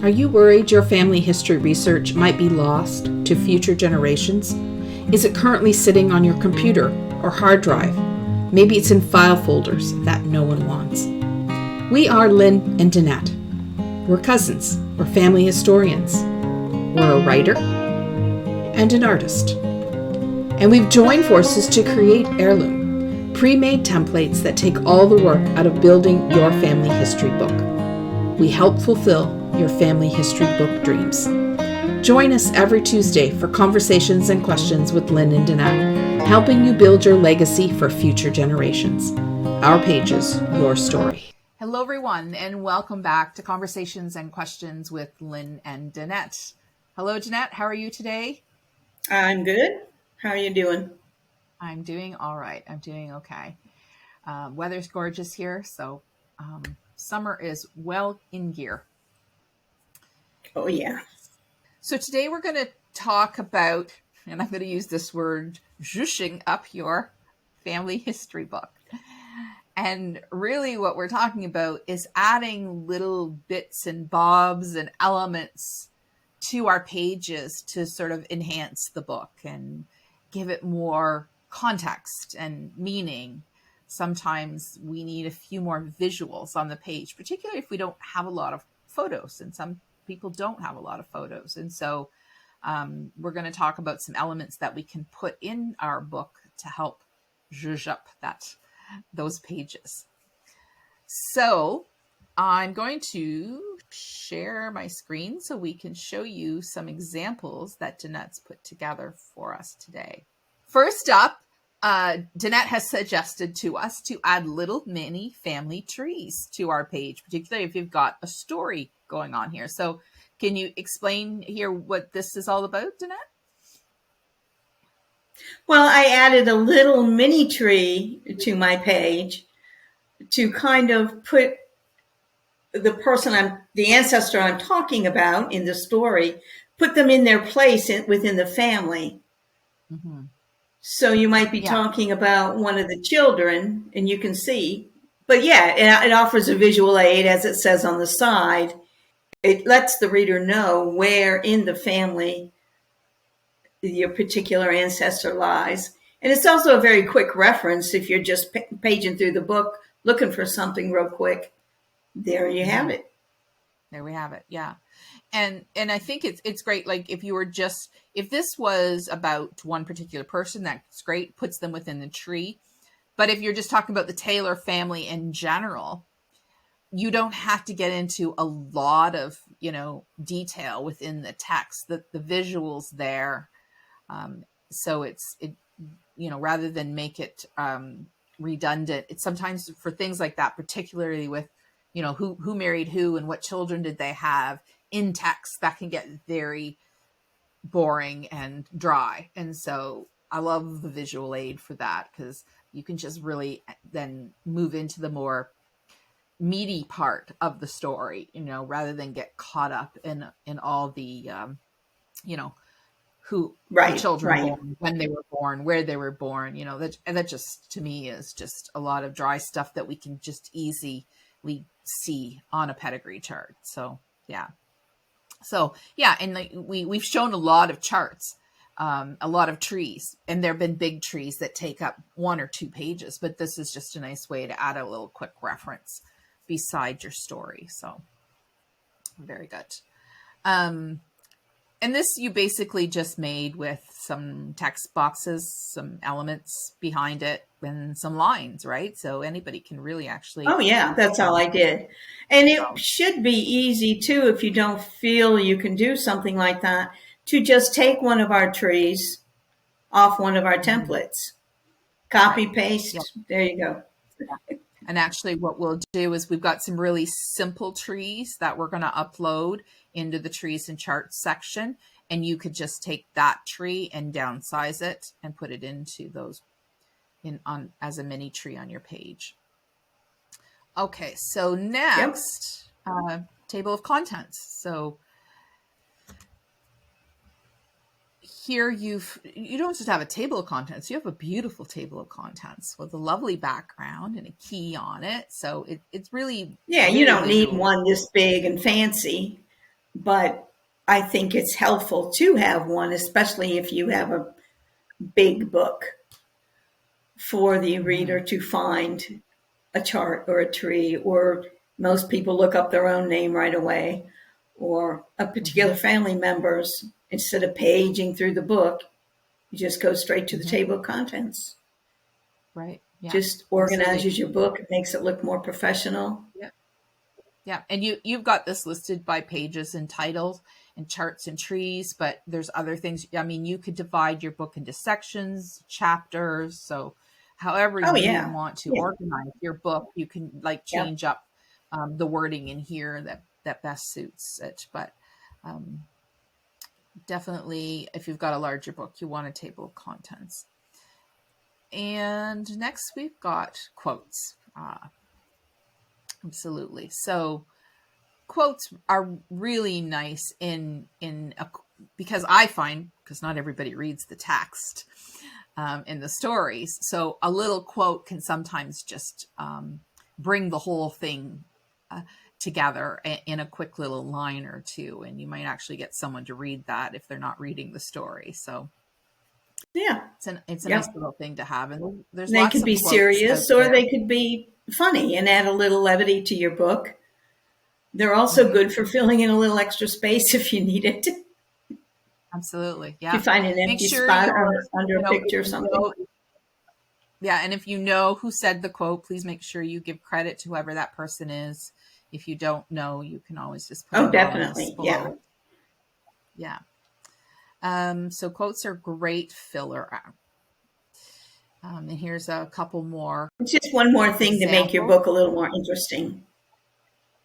Are you worried your family history research might be lost to future generations? Is it currently sitting on your computer or hard drive? Maybe it's in file folders that no one wants. We are Lynn and Danette. We're cousins. We're family historians. We're a writer and an artist. And we've joined forces to create Heirloom, pre-made templates that take all the work out of building your family history book. We help fulfill your family history book dreams. Join us every Tuesday for conversations and questions with Lynn and Danette, helping you build your legacy for future generations. Our pages, your story. Hello, everyone, and welcome back to Conversations and Questions with Lynn and Danette. Hello, Danette. How are you today? I'm good. How are you doing? I'm doing all right. I'm doing okay. Weather's gorgeous here, so summer is well in gear. Oh, yeah. So today we're going to talk about, and I'm going to use this word, jushing up your family history book. And really what we're talking about is adding little bits and bobs and elements to our pages to sort of enhance the book and give it more context and meaning. Sometimes we need a few more visuals on the page, particularly if we don't have a lot of photos, and some people don't have a lot of photos. And so we're going to talk about some elements that we can put in our book to help zhuzh up those pages. So I'm going to share my screen so we can show you some examples that Danette's put together for us today. First up, Danette has suggested to us to add little mini family trees to our page, particularly if you've got a story going on here. So can you explain here what this is all about, Danette? Well, I added a little mini tree to my page to kind of put the ancestor I'm talking about in the story, put them in their place within the family. Mm-hmm. So you might be talking about one of the children and you can see, but it offers a visual aid, as it says on the side. It lets the reader know where in the family your particular ancestor lies. And it's also a very quick reference if you're just paging through the book, looking for something real quick. There you have it. There we have it. Yeah. And I think it's great. Like if this was about one particular person, that's great, puts them within the tree. But if you're just talking about the Taylor family in general, you don't have to get into a lot of, detail within the text, the visuals there. So it rather than make it redundant, it's sometimes for things like that, particularly with, who married who and what children did they have in text, that can get very boring and dry. And so I love the visual aid for that, because you can just really then move into the more meaty part of the story, rather than get caught up in all the, who the children born, when they were born, where they were born, that just, to me, is just a lot of dry stuff that we can just easily see on a pedigree chart. So, yeah. And we've shown a lot of charts, a lot of trees, and there've been big trees that take up 1 or 2 pages, but this is just a nice way to add a little quick reference beside your story. So very good. And this you basically just made with some text boxes, some elements behind it, and some lines, right? So anybody can really actually... Oh, yeah, that's all I did. And it should be easy, too, if you don't feel you can do something like that, to just take one of our trees off one of our templates. Copy, paste, There you go. And actually what we'll do is we've got some really simple trees that we're going to upload into the trees and charts section. And you could just take that tree and downsize it and put it into those as a mini tree on your page. Okay, so next, table of contents. So here you don't just have a table of contents, you have a beautiful table of contents with a lovely background and a key on it. So it's really... Yeah, you don't need one this big and fancy. but I think it's helpful to have one, especially if you have a big book, for the reader to find a chart or a tree, or most people look up their own name right away, or a particular family member's. Instead of paging through the book, you just go straight to the table of contents. Right. Yeah. Just organizes your book, makes it look more professional. Yeah. Yeah. And you've got this listed by pages and titles and charts and trees, but there's other things. I mean, you could divide your book into sections, chapters. So however you want to organize your book, you can like change up the wording in here that best suits it. But definitely, if you've got a larger book, you want a table of contents. And next we've got quotes. Absolutely. So quotes are really nice because I find, because not everybody reads the text in the stories. So a little quote can sometimes just bring the whole thing together in a quick little line or two. And you might actually get someone to read that if they're not reading the story. So yeah, it's a nice little thing to have. And they could be serious, or they could be funny and add a little levity to your book. They're also good for filling in a little extra space if you need it. Absolutely. Yeah. If you find an empty spot under a picture or something. Yeah. And if you know who said the quote, please make sure you give credit to whoever that person is. If you don't know, you can always just put definitely. Yeah. Yeah. So quotes are great filler. And here's a couple more. It's just one more thing to make your book a little more interesting.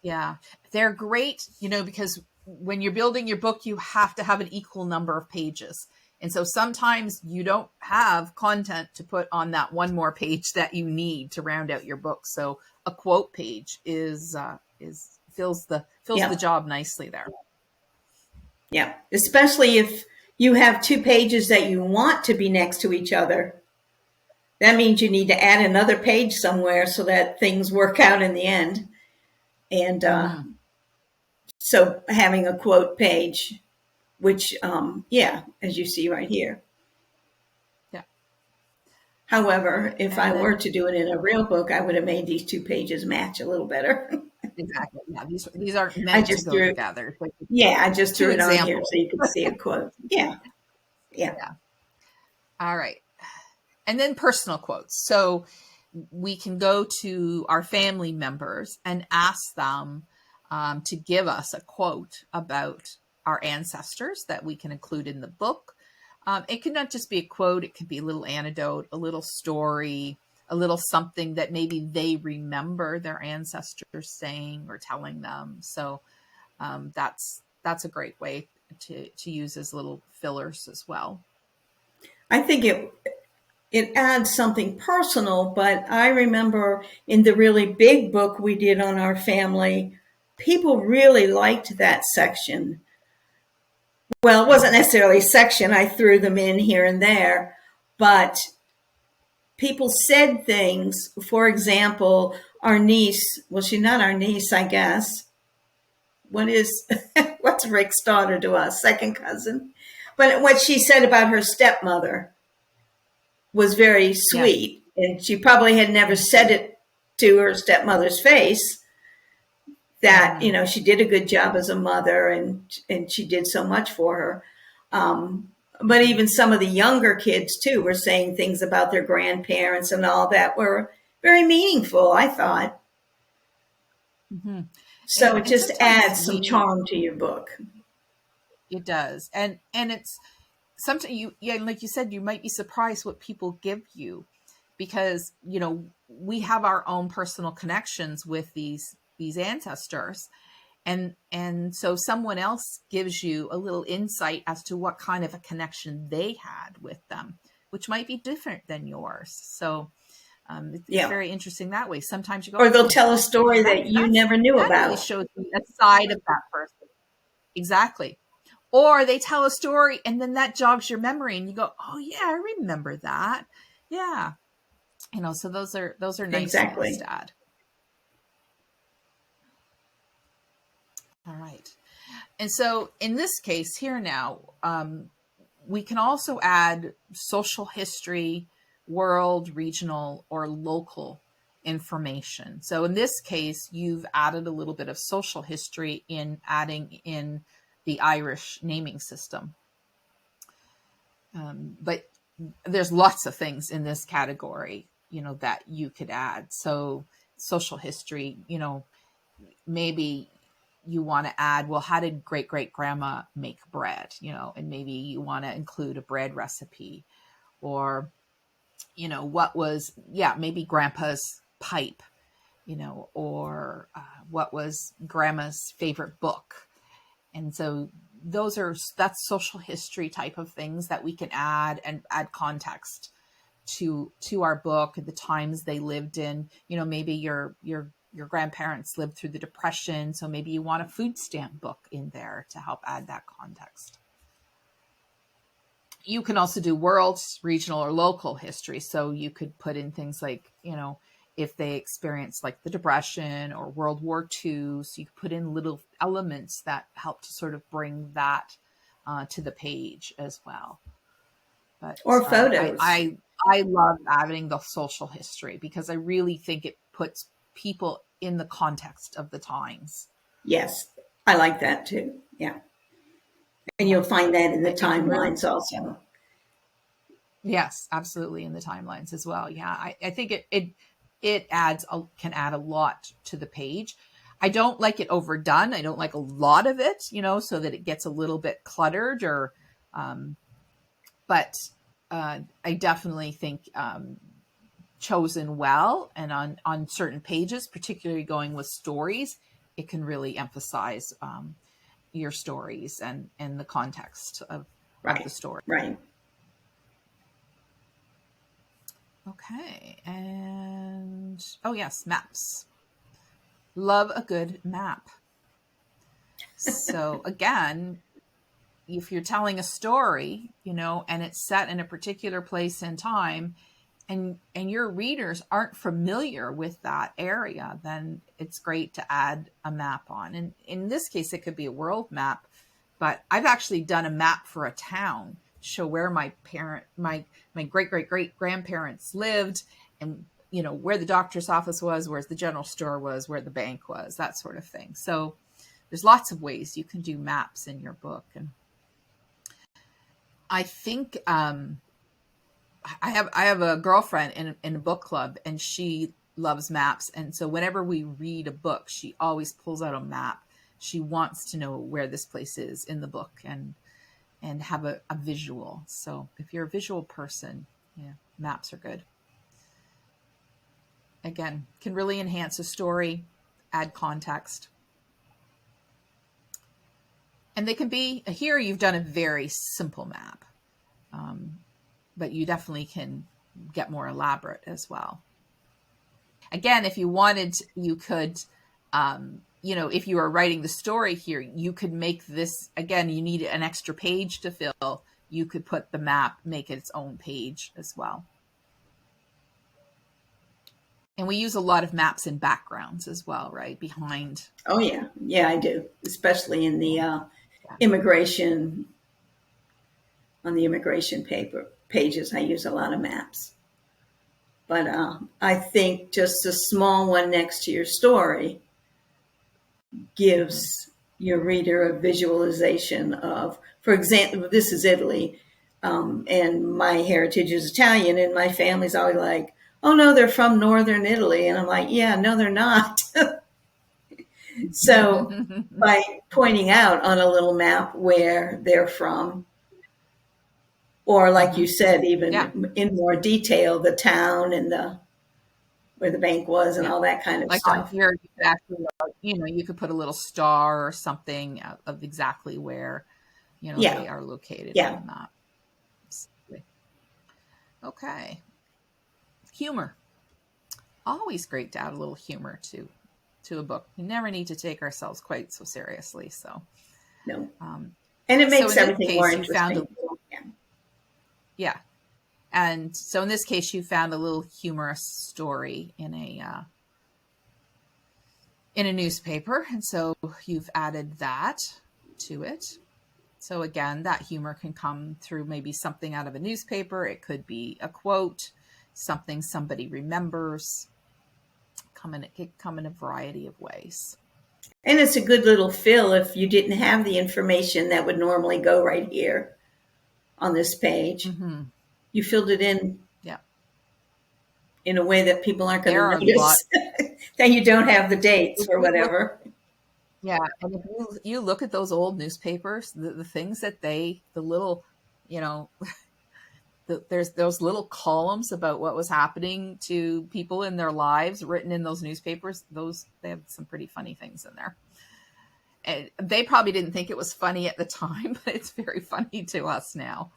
Yeah. They're great, because when you're building your book, you have to have an equal number of pages. And so sometimes you don't have content to put on that one more page that you need to round out your book. So a quote page fills the job nicely there. Yeah. Especially if you have two pages that you want to be next to each other. That means you need to add another page somewhere so that things work out in the end. And so having a quote page, which, as you see right here. Yeah. However, if I were to do it in a real book, I would have made these two pages match a little better. Exactly. Yeah. These aren't meant to go together. I just threw it on here so you could see a quote. Yeah. All right. And then personal quotes. So we can go to our family members and ask them to give us a quote about our ancestors that we can include in the book. It could not just be a quote. It could be a little anecdote, a little story, a little something that maybe they remember their ancestors saying or telling them. So that's a great way to use as little fillers as well. I think it adds something personal, but I remember in the really big book we did on our family, people really liked that section. Well, it wasn't necessarily a section. I threw them in here and there, but people said things. For example, our niece, well, she's not our niece, I guess. What's Rick's daughter to us? Second cousin. But what she said about her stepmother was very sweet. Yeah. And she probably had never said it to her stepmother's face, that, she did a good job as a mother and she did so much for her. But even some of the younger kids too were saying things about their grandparents and all that were very meaningful, I thought. Mm-hmm. So it just adds some charm to your book. It does. And it's sometimes like you said, you might be surprised what people give you, because, we have our own personal connections with these ancestors. And so someone else gives you a little insight as to what kind of a connection they had with them, which might be different than yours. So it's very interesting that way. Sometimes you go, or they'll tell a story that you never knew about. Really shows me a side of that person. Exactly. Or they tell a story and then that jogs your memory and you go, oh yeah, I remember that. Yeah. So those are nice things to add. All right. And so in this case here now, we can also add social history, world, regional, or local information. So in this case, you've added a little bit of social history in adding in the Irish naming system. But there's lots of things in this category, that you could add. So social history, maybe you want to add, well, how did great great grandma make bread, and maybe you want to include a bread recipe, or, what was, maybe grandpa's pipe, or what was grandma's favorite book. And so that's social history type of things that we can add and add context to our book, the times they lived in. Maybe your grandparents lived through the Depression, so maybe you want a food stamp book in there to help add that context. You can also do world, regional, or local history. So you could put in things like, if they experienced like the Depression or World War II. So you could put in little elements that help to sort of bring that to the page as well. But, or photos. I love adding the social history because I really think it puts people in the context of the times. Yes, I like that too. Yeah. And you'll find that in the timelines also. Yes, absolutely, in the timelines as well. Yeah, I think it can add a lot to the page. I don't like it overdone. I don't like a lot of it, so that it gets a little bit cluttered, or, but I definitely think chosen well and on certain pages, particularly going with stories, it can really emphasize your stories and the context of the story. Right. Okay. And, oh yes, maps. Love a good map. So again, if you're telling a story, and it's set in a particular place and time, and your readers aren't familiar with that area, then it's great to add a map on. And in this case, it could be a world map, but I've actually done a map for a town, show where my great great great grandparents lived, and where the doctor's office was, where the general store was, where the bank was, that sort of thing. So there's lots of ways you can do maps in your book. And I think I have a girlfriend in a book club, and she loves maps. And so whenever we read a book, she always pulls out a map. She wants to know where this place is in the book and have a visual. So if you're a visual person, maps are good. Again, can really enhance a story, add context. And they can be, here you've done a very simple map, but you definitely can get more elaborate as well. Again, if you wanted, you could, if you are writing the story here, you could make this, again, you need an extra page to fill. You could put the map, make it its own page as well. And we use a lot of maps in backgrounds as well, right? Behind. Oh, yeah. Yeah, I do. Especially in the immigration, on the immigration pages, I use a lot of maps. But I think just a small one next to your story gives your reader a visualization of, for example, this is Italy, and my heritage is Italian, and my family's always like, oh, no, they're from northern Italy. And I'm like, yeah, no, they're not. So by pointing out on a little map where they're from, or like you said, even in more detail, the town and where the bank was and all that kind of stuff. Like here, exactly, you could put a little star or something of exactly where, they are located on the map. Okay. Humor. Always great to add a little humor to a book. We never need to take ourselves quite so seriously. So no, and it makes everything more interesting. Yeah, and so in this case, you found a little humorous story in a newspaper, and so you've added that. to it. So again, that humor can come through maybe something out of a newspaper. It could be a quote, something somebody remembers. It could come in a variety of ways. And it's a good little fill if you didn't have the information that would normally go right here on this page. Mm-hmm. You filled it in in a way that people aren't going to notice that you don't have the dates or whatever. Yeah, and if you look at those old newspapers, the things that the little, there's those little columns about what was happening to people in their lives written in those newspapers. They have some pretty funny things in there. And they probably didn't think it was funny at the time, but it's very funny to us now.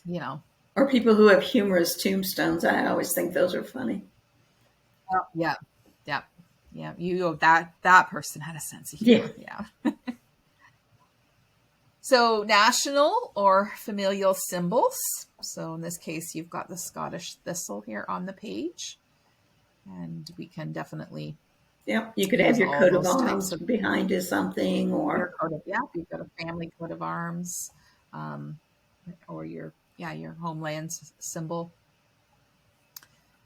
Yeah. Or people who have humorous tombstones. I always think those are funny. Yeah. That person had a sense of humor. Yeah. So national or familial symbols. So in this case, you've got the Scottish thistle here on the page. And we can definitely... Yeah, you could have your coat of arms behind is something, or... you've got a family coat of arms, or your homeland symbol.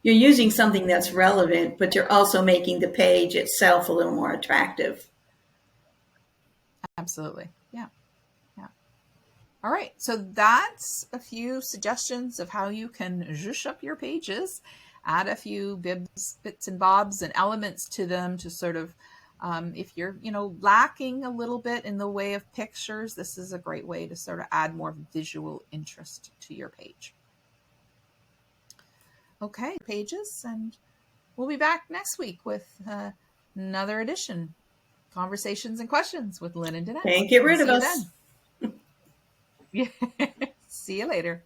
You're using something that's relevant, but you're also making the page itself a little more attractive. Absolutely. Yeah. All right. So that's a few suggestions of how you can zhush up your pages, add a few bits and bobs and elements to them to sort of, if you're, lacking a little bit in the way of pictures, this is a great way to sort of add more visual interest to your page. Okay, pages, and we'll be back next week with another edition, Conversations and Questions with Lynn and Danette. Can't get rid of us. See you later.